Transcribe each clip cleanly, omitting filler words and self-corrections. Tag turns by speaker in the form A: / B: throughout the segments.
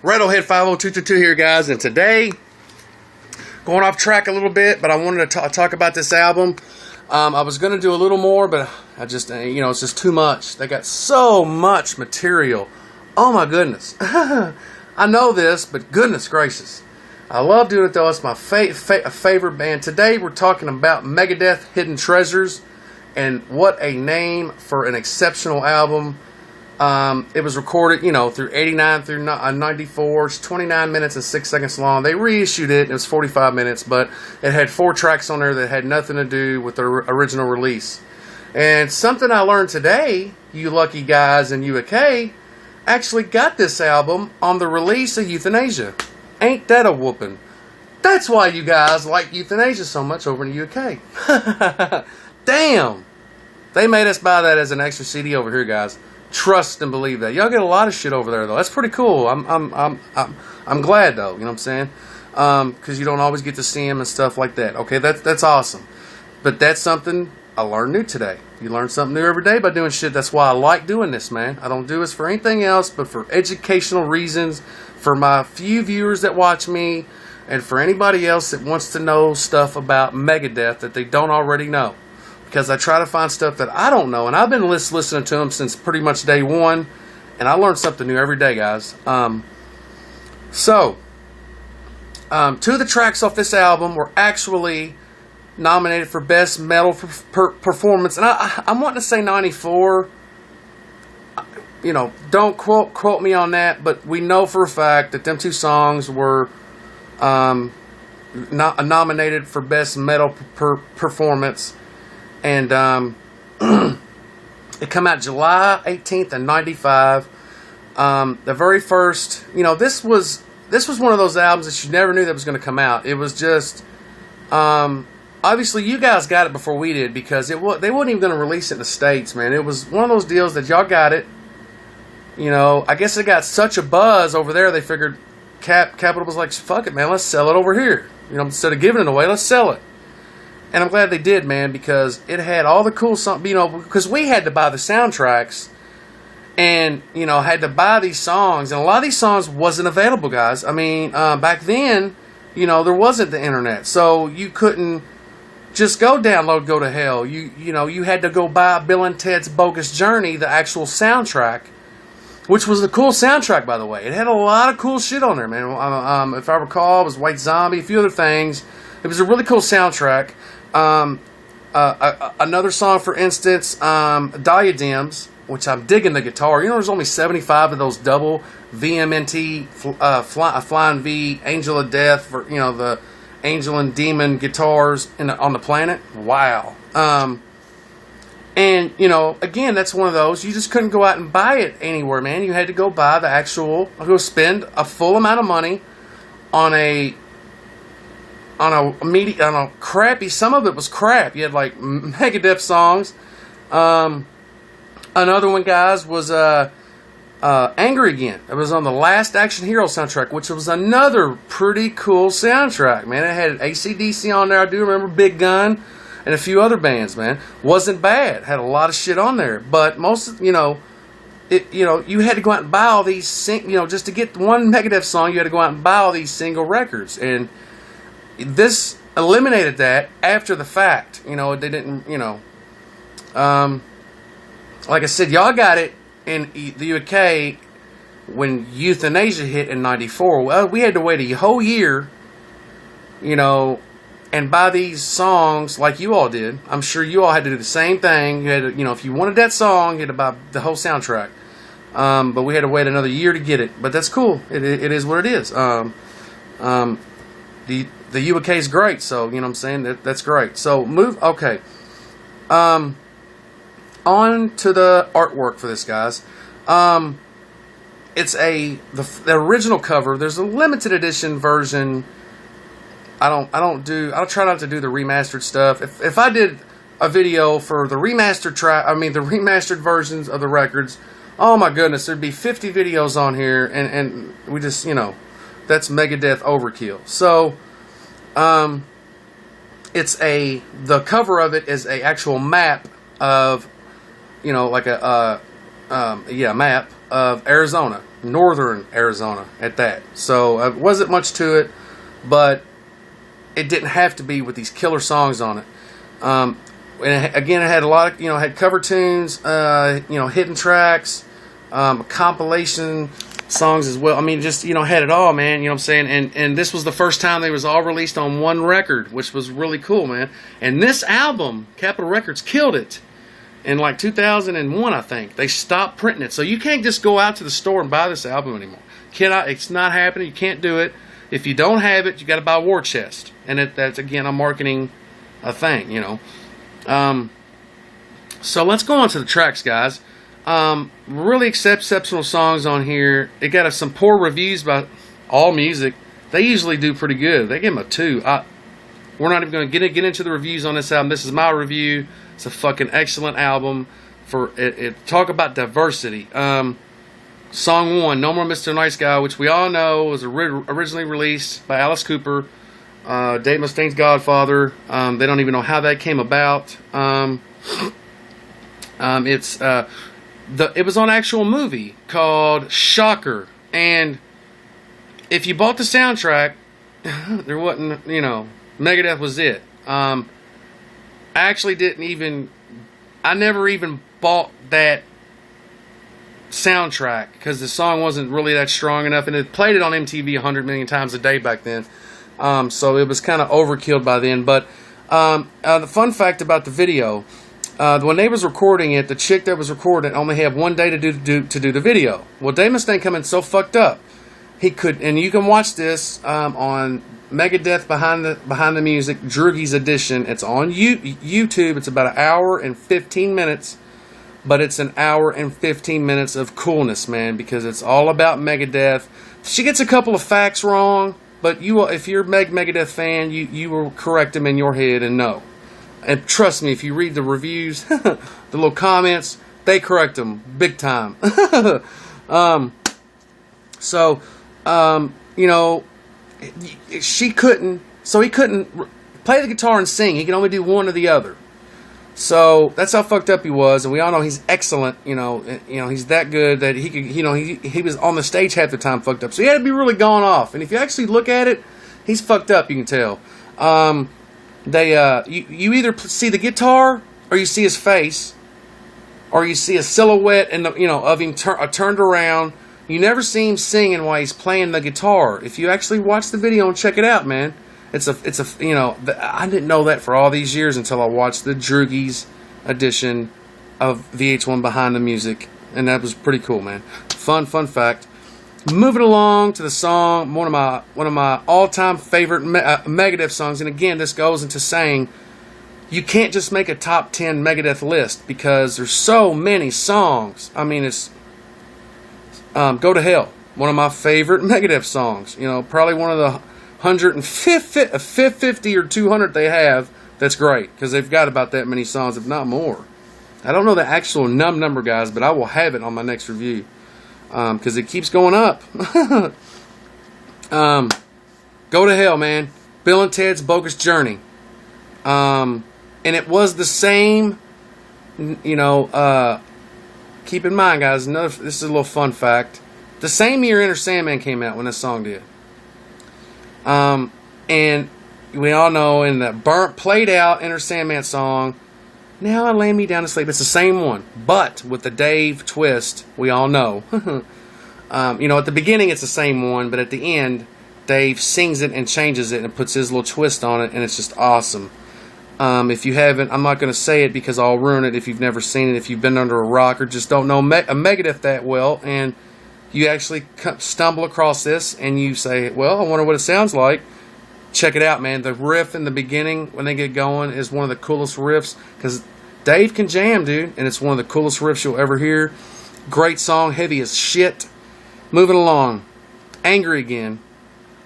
A: Rattlehead 50222 here, guys, and today, going off track a little bit, but I wanted to talk about this album. I was going to do a little more, but I just, it's just too much. They got so much material. Oh my goodness. I know this, but goodness gracious. I love doing it though. It's my favorite band. Today we're talking about Megadeth-Hidden Treasures, and what a name for an exceptional album. It was recorded, through 89 through 94. It's 29 minutes and 6 seconds long. They reissued it. It was 45 minutes, but it had 4 tracks on there that had nothing to do with the original release. And something I learned today, you lucky guys in UK, actually got this album on the release of Euthanasia. Ain't that a whooping? That's why you guys like Euthanasia so much over in the UK. Damn! They made us buy that as an extra CD over here, guys. Trust and believe that. Y'all get a lot of shit over there though. That's pretty cool. I'm glad though. You know what I'm saying? Because you don't always get to see them and stuff like that. Okay, that's awesome. But that's something I learned new today. You learn something new every day by doing shit. That's why I like doing this, man. I don't do this for anything else but for educational reasons, for my few viewers that watch me, and for anybody else that wants to know stuff about Megadeth that they don't already know. Because I try to find stuff that I don't know, and I've been listening to them since pretty much day one, and I learn something new every day, guys. Two of the tracks off this album were actually nominated for Best Metal Performance, and I'm wanting to say 94. Don't quote me on that, but we know for a fact that them 2 songs were nominated for Best Metal Performance. And it come out July 18th of 95. The very first, this was one of those albums that you never knew that was going to come out. It was just, obviously you guys got it before we did, because they weren't even going to release it in the States, man. It was one of those deals that y'all got it. I guess it got such a buzz over there, they figured Capitol was like, fuck it, man, let's sell it over here. Instead of giving it away, let's sell it. And I'm glad they did, man, because it had all the cool songs, because we had to buy the soundtracks and, had to buy these songs. And a lot of these songs wasn't available, guys. I mean, back then, there wasn't the internet. So you couldn't just go download Go to Hell. You had to go buy Bill and Ted's Bogus Journey, the actual soundtrack, which was a cool soundtrack, by the way. It had a lot of cool shit on there, man. If I recall, it was White Zombie, a few other things. It was a really cool soundtrack. Another song, for instance, Diadems, which I'm digging the guitar. There's only 75 of those double VMNT Flying V Angel of Death for the Angel and Demon guitars on the planet. Wow. And again, that's one of those you just couldn't go out and buy it anywhere, man. You had to go buy go spend a full amount of money on a crappy, some of it was crap. You had like Megadeth songs. Another one, guys, was Angry Again. It was on the Last Action Hero soundtrack, which was another pretty cool soundtrack, man. It had AC/DC on there. I do remember Big Gun and a few other bands, man. Wasn't bad. Had a lot of shit on there, but most, you had to go out and buy all these, just to get one Megadeth song, you had to go out and buy all these single records, and this eliminated that after the fact. They didn't, like I said, y'all got it in the UK when Euthanasia hit in 94. Well, we had to wait a whole year, and buy these songs like you all did. I'm sure you all had to do the same thing. You had to, if you wanted that song, you had to buy the whole soundtrack. But we had to wait another year to get it. But that's cool. It is what it is. The UK is great, so you know what I'm saying, that's great. So okay. On to the artwork for this, guys. It's the original cover. There's a limited edition version. I'll try not to do the remastered stuff. If I did a video for the remastered the remastered versions of the records, oh my goodness, there'd be 50 videos on here, and we just, that's Megadeth overkill. So the cover of it is a actual map of, like a map of Arizona. northern Arizona at that. So it wasn't much to it, but it didn't have to be with these killer songs on it. And again, it had a lot of, had cover tunes, hidden tracks, compilation songs as well. I mean, just, had it all, man. You know what I'm saying? And this was the first time they was all released on one record, which was really cool, man. And this album, Capitol Records, killed it. In like 2001, I think. They stopped printing it. So you can't just go out to the store and buy this album anymore. It's not happening. You can't do it. If you don't have it, you got to buy War Chest. And that's, again, a marketing thing, So let's go on to the tracks, guys. Really exceptional songs on here. It got some poor reviews by All Music. They usually do pretty good. They give them a 2. We're not even going to get into the reviews on this album. This is my review. It's a fucking excellent album. Talk about diversity. Song 1, No More Mr. Nice Guy, which we all know was originally released by Alice Cooper, Dave Mustaine's godfather. They don't even know how that came about. It was on an actual movie called Shocker, and if you bought the soundtrack, there wasn't, Megadeth was it. I never even bought that soundtrack because the song wasn't really that strong enough, and it played it on MTV 100 million times a day back then. So it was kind of overkill by then. But the fun fact about the video, when they was recording it, the chick that was recording only had one day to do the video. Well, Dave Mustaine coming so fucked up, he could, and you can watch this on Megadeth Behind the Music, Druggy's edition. It's on YouTube. It's about an hour and 15 minutes, but it's an hour and 15 minutes of coolness, man, because it's all about Megadeth. She gets a couple of facts wrong, but if you're a Megadeth fan, you will correct them in your head and know. And trust me, if you read the reviews, the little comments, they correct them big time. He couldn't play the guitar and sing. He can only do one or the other. So that's how fucked up he was, and we all know he's excellent. He's that good that he could. He was on the stage half the time fucked up. So he had to be really gone off. And if you actually look at it, he's fucked up. You can tell. You either see the guitar or you see his face, or you see a silhouette of him turned around. You never see him singing while he's playing the guitar. If you actually watch the video and check it out, man, I didn't know that for all these years until I watched the Druggy's edition of VH1 Behind the Music, and that was pretty cool, man. Fun fact. Moving along to the song, one of my all-time favorite Megadeth songs, and again, this goes into saying you can't just make a top 10 Megadeth list because there's so many songs. I mean, it's Go to Hell, one of my favorite Megadeth songs. Probably one of the 150 or 200 they have. That's great because they've got about that many songs, if not more. I don't know the actual number, guys, but I will have it on my next review because it keeps going up. Go to Hell, man. Bill and Ted's Bogus Journey. And it was the same, keep in mind, guys, this is a little fun fact. The same year Enter Sandman came out when this song did. And we all know in the played out Enter Sandman song, Now I Lay Me Down to Sleep, it's the same one, but with the Dave twist, we all know. At the beginning it's the same one, but at the end, Dave sings it and changes it and puts his little twist on it, and it's just awesome. If you haven't, I'm not going to say it because I'll ruin it if you've never seen it, if you've been under a rock or just don't know Megadeth that well, and you actually stumble across this and you say, well, I wonder what it sounds like. Check it out, man. The riff in the beginning when they get going is one of the coolest riffs because Dave can jam, dude, and it's one of the coolest riffs you'll ever hear. Great song, heavy as shit. Moving along, Angry Again.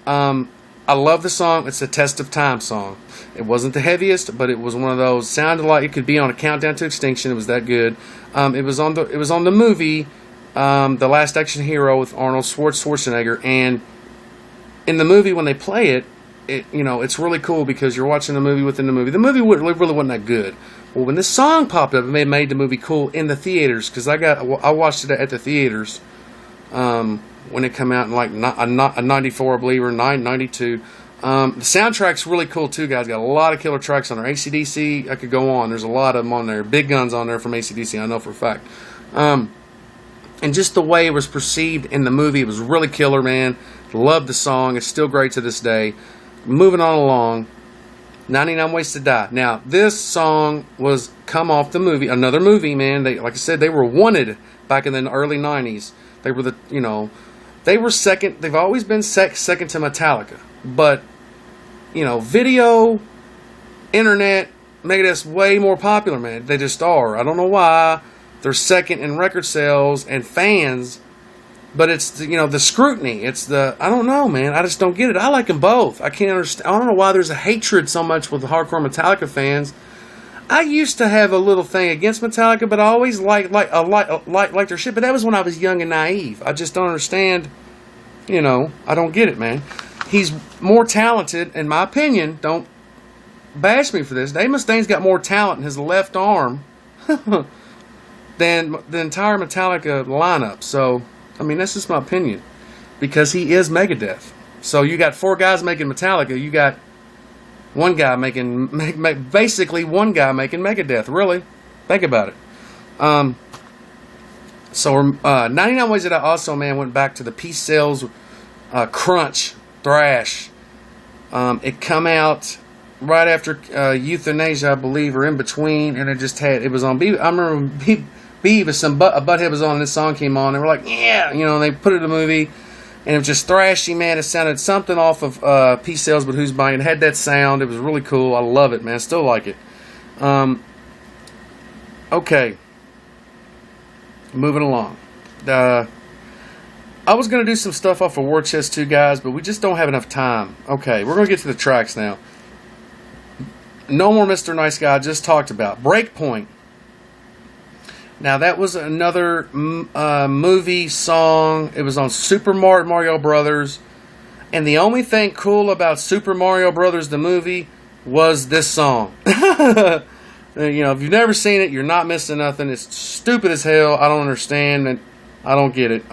A: I love the song. It's a Test of Time song. It wasn't the heaviest, but it was one of those. Sounded like it could be on a Countdown to Extinction. It was that good. It was on the movie, The Last Action Hero with Arnold Schwarzenegger, and in the movie when they play it, it's really cool because you're watching the movie within the movie. The movie really wasn't that good. Well, when this song popped up, it made the movie cool in the theaters because I watched it at the theaters. when it came out in like a 94, I believe, or 92. The soundtrack's really cool too, guys. Got a lot of killer tracks on there. AC/DC, I could go on. There's a lot of them on there. Big Guns on there from AC/DC, I know for a fact. And just the way it was perceived in the movie, it was really killer, man. Loved the song. It's still great to this day. Moving on along, 99 Ways to Die. Now, this song was come off the movie, another movie, man. They, like I said, they were wanted back in the early 90s. They were they were second. They've always been second to Metallica. But, video, internet, Megadeth's way more popular, man. They just are. I don't know why. They're second in record sales and fans, but it's the scrutiny. It's I don't know, man. I just don't get it. I like them both. I can't understand. I don't know why there's a hatred so much with the hardcore Metallica fans. I used to have a little thing against Metallica, but I always liked their shit. But that was when I was young and naive. I just don't understand. I don't get it, man. He's more talented, in my opinion. Don't bash me for this. Dave Mustaine's got more talent in his left arm than the entire Metallica lineup. So, I mean, that's just my opinion. Because he is Megadeth. So, you got 4 guys making Metallica. You got one guy basically one guy making Megadeth. Really? Think about it. 99 Ways to Die also, man, went back to the Peace Sales crunch, thrash. It come out right after Euthanasia, I believe, or in between, and it was on I remember Beavis and Butthead was on, and this song came on, and we're like, yeah, they put it in the movie, and it was just thrashy, man. It sounded something off of Peace Sales, but Who's Buying? It had that sound. It was really cool. I love it, man. Still like it. Okay. Moving along. I was going to do some stuff off of War Chest 2, guys, but we just don't have enough time. Okay, we're going to get to the tracks now. No More Mr. Nice Guy, I just talked about. Breakpoint. Now, that was another movie song. It was on Super Mario Brothers. And the only thing cool about Super Mario Brothers, the movie, was this song. If you've never seen it, you're not missing nothing. It's stupid as hell. I don't understand it. I don't get it.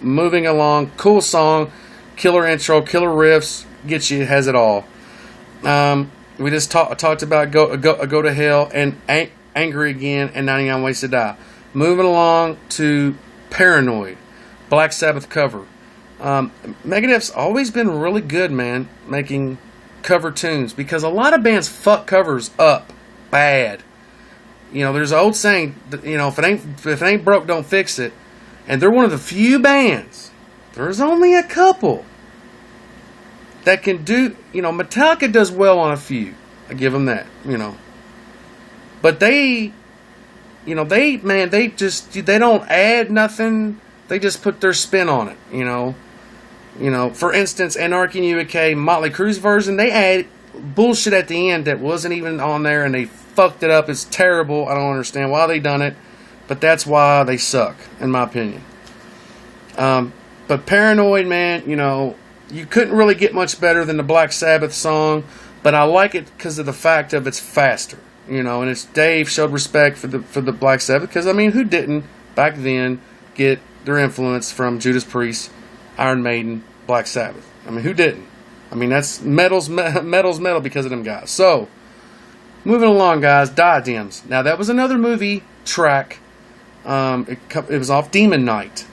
A: Moving along. Cool song. Killer intro. Killer riffs. Gets you. Has it all. We just talked about Go to Hell and Angry Again and 99 Ways to Die. Moving along to Paranoid. Black Sabbath cover. Megadeth's always been really good, man, making cover tunes. Because a lot of bands fuck covers up bad. There's an old saying, if it ain't broke, don't fix it. And they're one of the few bands, there's only a couple, that can do, Metallica does well on a few. I give them that, But they don't add nothing. They just put their spin on it, For instance, Anarchy in UK, Motley Crue's version, they add bullshit at the end that wasn't even on there, and they fucked it up. It's terrible. I don't understand why they done it, but that's why they suck, in my opinion. But Paranoid, man, you couldn't really get much better than the Black Sabbath song, but I like it because of the fact of it's faster, and it's Dave showed respect for the Black Sabbath, because who didn't back then get their influence from Judas Priest, Iron Maiden, Black Sabbath? Who didn't? That's metal because of them guys. So, moving along, guys, Diadems. Now, that was another movie track. It was off Demon Knight.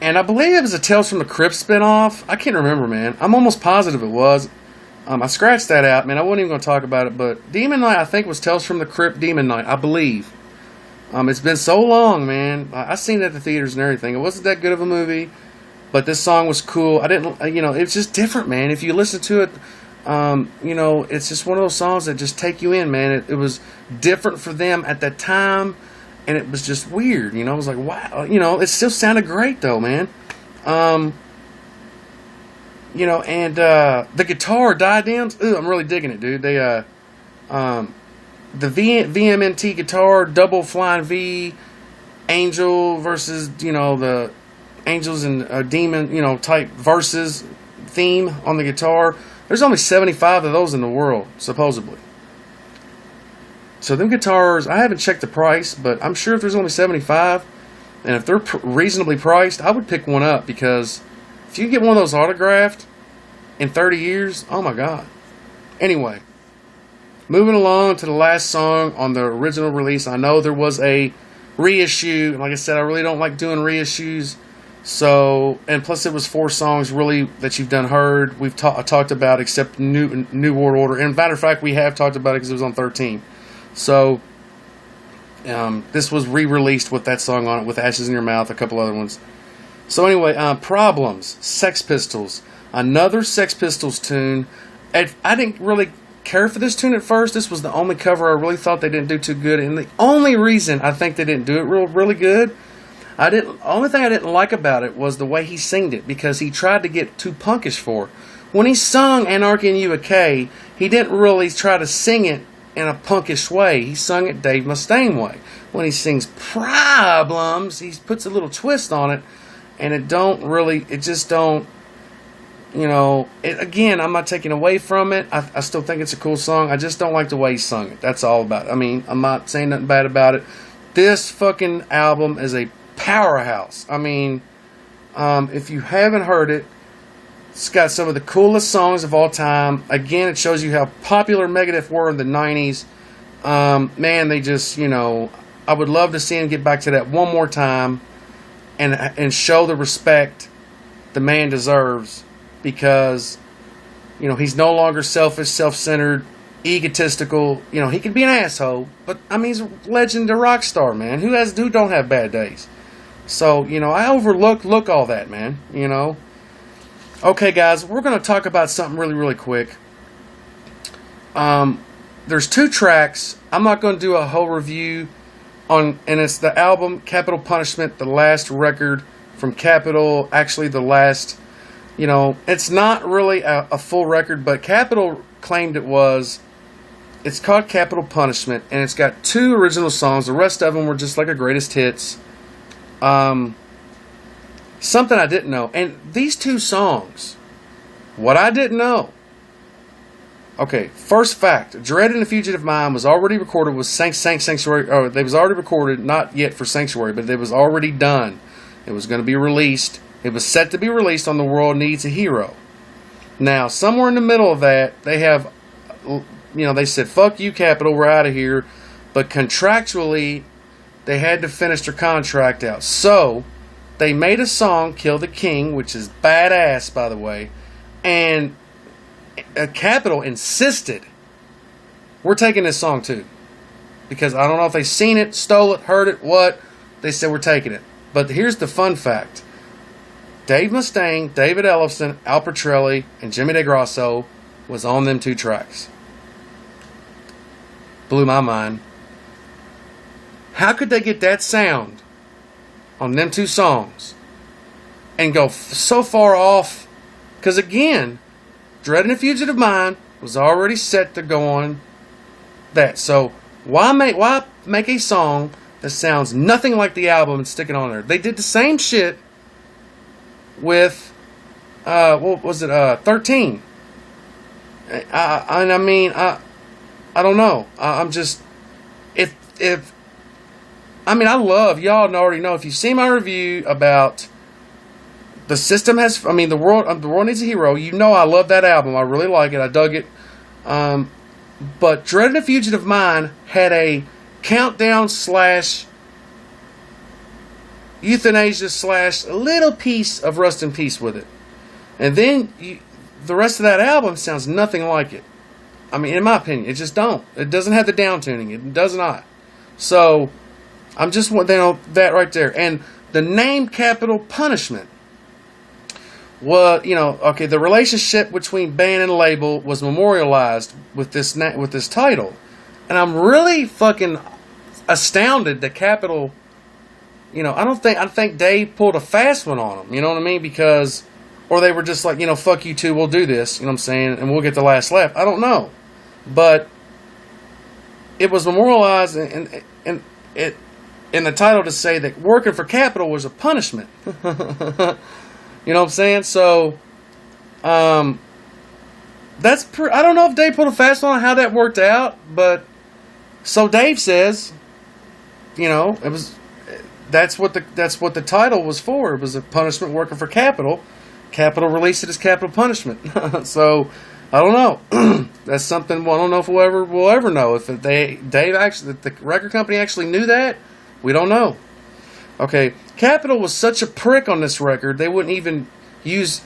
A: And I believe it was a Tales from the Crypt spinoff. I can't remember, man. I'm almost positive it was. I scratched that out, man. I wasn't even going to talk about it. But Demon Knight, I think, was Tales from the Crypt Demon Knight, I believe. It's been so long, man. I seen it at the theaters and everything. It wasn't that good of a movie. But this song was cool. I didn't, it's just different, man. If you listen to it, it's just one of those songs that just take you in, man. It was different for them at that time, and it was just weird, I was like, wow, it still sounded great, though, man. And the guitar Diadems, I'm really digging it, dude. They, the VMNT guitar, double flying V, Angel versus, the Angels and Demon, type verses theme on the guitar. There's only 75 of those in the world, supposedly. So them guitars, I haven't checked the price, but I'm sure if there's only 75, And if they're reasonably priced, I would pick one up, because if you get one of those autographed in 30 years, oh my God. Anyway, moving along to the last song on the original release. I know there was a reissue. Like I said, I really don't like doing reissues. So, and plus it was 4 songs really that you've done heard. We've talked about, except New World Order. And matter of fact, we have talked about it because it was on 13. So, this was re-released with that song on it, with Ashes in Your Mouth, a couple other ones. So anyway, Problems, Sex Pistols, another Sex Pistols tune. I didn't really care for this tune at first. This was the only cover I really thought they didn't do too good, and the only reason I think they didn't do it really good, only thing I didn't like about it was the way he singed it, because he tried to get too punkish for it. When he sung Anarchy in UK, he didn't really try to sing it in a punkish way. He sung it Dave Mustaine way. When he sings Problems, he puts a little twist on it, and it just don't, again, I'm not taking away from it. I still think it's a cool song. I just don't like the way he sung it. That's all about it. I mean, I'm not saying nothing bad about it. This fucking album is a powerhouse. I mean, if you haven't heard it, it's got some of the coolest songs of all time. Again, it shows you how popular Megadeth were in the 90s. Man, they just, I would love to see him get back to that one more time and show the respect the man deserves, because, he's no longer selfish, self-centered, egotistical. He can be an asshole, but, I mean, he's a legend, a rock star, man. Who don't have bad days? So, I overlook all that, man, Okay, guys, we're going to talk about something really, really quick. There's 2 tracks. I'm not going to do a whole review on, and it's the album Capital Punishment, the last record from Capitol. Actually, the last, it's not really a full record, but Capitol claimed it was. It's called Capital Punishment, and it's got 2 original songs. The rest of them were just like a greatest hits. Something I didn't know. And these 2 songs, what I didn't know. Okay, first fact. Dread and the Fugitive Mind was already recorded with Sanctuary. Oh, they was already recorded, not yet for Sanctuary, but it was already done. It was going to be released. It was set to be released on The World Needs a Hero. Now, somewhere in the middle of that, they have, they said, fuck you, Capitol, we're out of here. But contractually, they had to finish their contract out. So, they made a song, Kill the King, which is badass, by the way. And Capitol insisted, we're taking this song too. Because I don't know if they seen it, stole it, heard it, what. They said, we're taking it. But here's the fun fact. Dave Mustaine, David Ellefson, Al Petrelli, and Jimmy DeGrasso was on them 2 tracks. Blew my mind. How could they get that sound on them 2 songs and go so far off? Because again, Dread and the Fugitive Mind was already set to go on that. So why make a song that sounds nothing like the album and stick it on there? They did the same shit with what was it, 13. I don't know. I'm just, I love, y'all already know, if you've seen my review about The System Has, the World Needs a Hero, I love that album. I really like it. I dug it. But Dread and the Fugitive Mind had a countdown / euthanasia / a little piece of Rust in Peace with it. And then the rest of that album sounds nothing like it. In my opinion, it just don't. It doesn't have the down tuning. It does not. So, I'm just that right there. And the name Capital Punishment was, the relationship between band and label was memorialized with this title. And I'm really fucking astounded that Capitol, I think Dave pulled a fast one on them, you know what I mean? Because, or they were just like, fuck you 2, we'll do this, you know what I'm saying? And we'll get the last laugh. I don't know. But it was memorialized in the title to say that working for Capitol was a punishment. You know what I'm saying? So, I don't know if Dave pulled a fast one on how that worked out, but so Dave says, that's what the title was for. It was a punishment working for Capitol. Capitol released it as capital punishment. So I don't know. That's something. Well, I don't know if we'll ever know if Dave actually, the record company actually knew that. We don't know. Okay, Capitol was such a prick on this record. They wouldn't even use.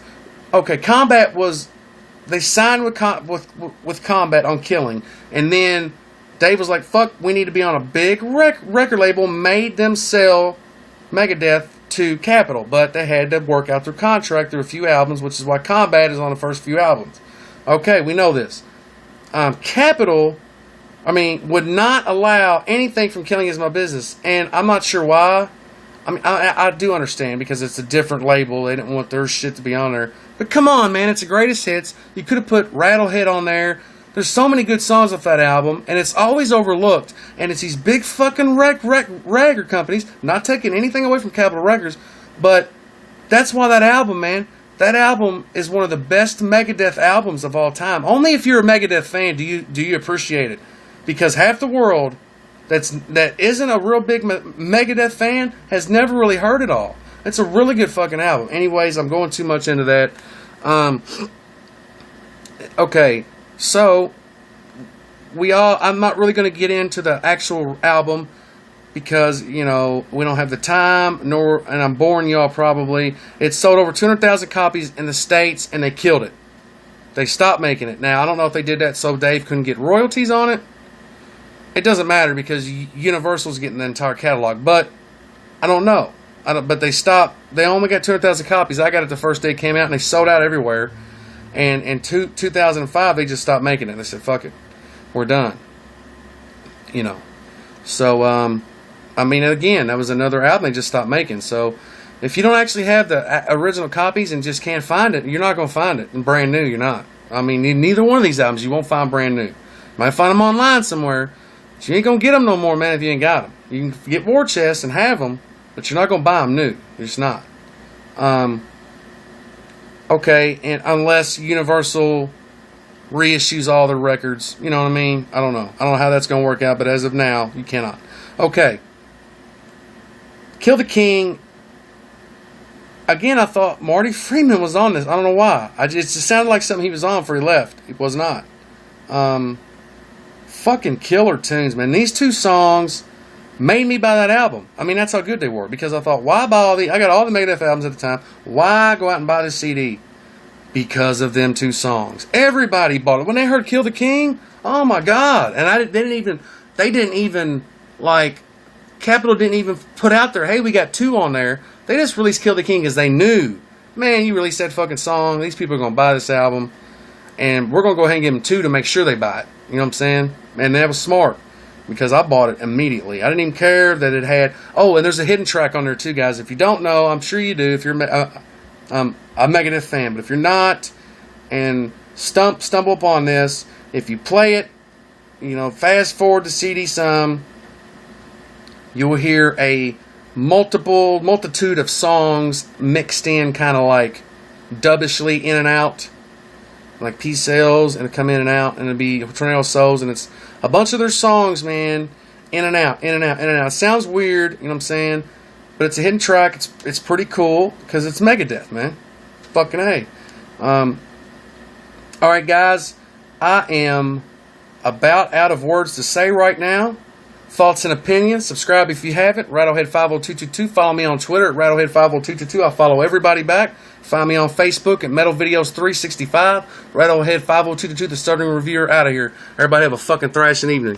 A: Okay, Combat was. They signed with Combat on Killing, and then Dave was like, "Fuck, we need to be on a big record label." Made them sell Megadeth to Capitol, but they had to work out their contract through a few albums, which is why Combat is on the first few albums. Okay, we know this. Capitol, would not allow anything from Killing Is My Business, and I'm not sure why. I do understand, because it's a different label. They didn't want their shit to be on there. But come on, man, it's the greatest hits. You could have put Rattlehead on there. There's so many good songs off that album, and it's always overlooked. And it's these big fucking record companies, not taking anything away from Capitol Records, but that's why that album, man, that album is one of the best Megadeth albums of all time. Only if you're a Megadeth fan do you appreciate it. Because half the world that isn't a real big Megadeth fan has never really heard it all. It's a really good fucking album. Anyways, I'm going too much into that. Okay, so I'm not really going to get into the actual album because, we don't have the time, and I'm boring y'all probably. It sold over 200,000 copies in the States, and they killed it. They stopped making it. Now, I don't know if they did that so Dave couldn't get royalties on it. It doesn't matter because Universal's getting the entire catalog, but I don't know. But they stopped. They only got 200,000 copies. I got it the first day it came out, and they sold out everywhere. And in 2005, they just stopped making it. They said, fuck it. We're done. So, again, that was another album they just stopped making. So, if you don't actually have the original copies and just can't find it, you're not going to find it. And brand new, you're not. Neither one of these albums you won't find brand new. You might find them online somewhere, but you ain't going to get them no more, man, if you ain't got them. You can get war chests and have them, but you're not going to buy them new. You're just not. Okay, and unless Universal reissues all their records, you know what I mean? I don't know. I don't know how that's going to work out, but as of now, you cannot. Okay. Kill the King. Again, I thought Marty Friedman was on this. I don't know why. It just sounded like something he was on before he left. It was not. Fucking killer tunes, man. These two songs made me buy that album. That's how good they were. Because I thought, why buy all the... I got all the Megadeth albums at the time. Why go out and buy this CD? Because of them two songs. Everybody bought it. When they heard Kill the King, oh my God. And they didn't even, Capitol didn't even put out there, hey, we got two on there. They just released Kill the King because they knew, man, you released that fucking song. These people are going to buy this album. And we're going to go ahead and give them two to make sure they buy it. You know what I'm saying? And that was smart. Because I bought it immediately. I didn't even care that it had... Oh, and there's a hidden track on there too, guys. If you don't know, I'm sure you do. If you're a Megadeth fan. But if you're not, and stumble upon this, if you play it, fast forward the CD some, you will hear a multitude of songs mixed in kind of like dubbishly in and out. Like Peace Sales, and it'll come in and out, and it'll be Tornado Souls, and it's a bunch of their songs, man, in and out, in and out, in and out. It sounds weird, you know what I'm saying? But it's a hidden track. It's pretty cool, because it's Megadeth, man. Fucking A. Alright, guys, I am about out of words to say right now. Thoughts and opinions. Subscribe if you haven't. Rattlehead50222. Follow me on Twitter at Rattlehead50222. I'll follow everybody back. Find me on Facebook at Metal Videos 365. Rattlehead50222, the starting reviewer, out of here. Everybody have a fucking thrashing evening.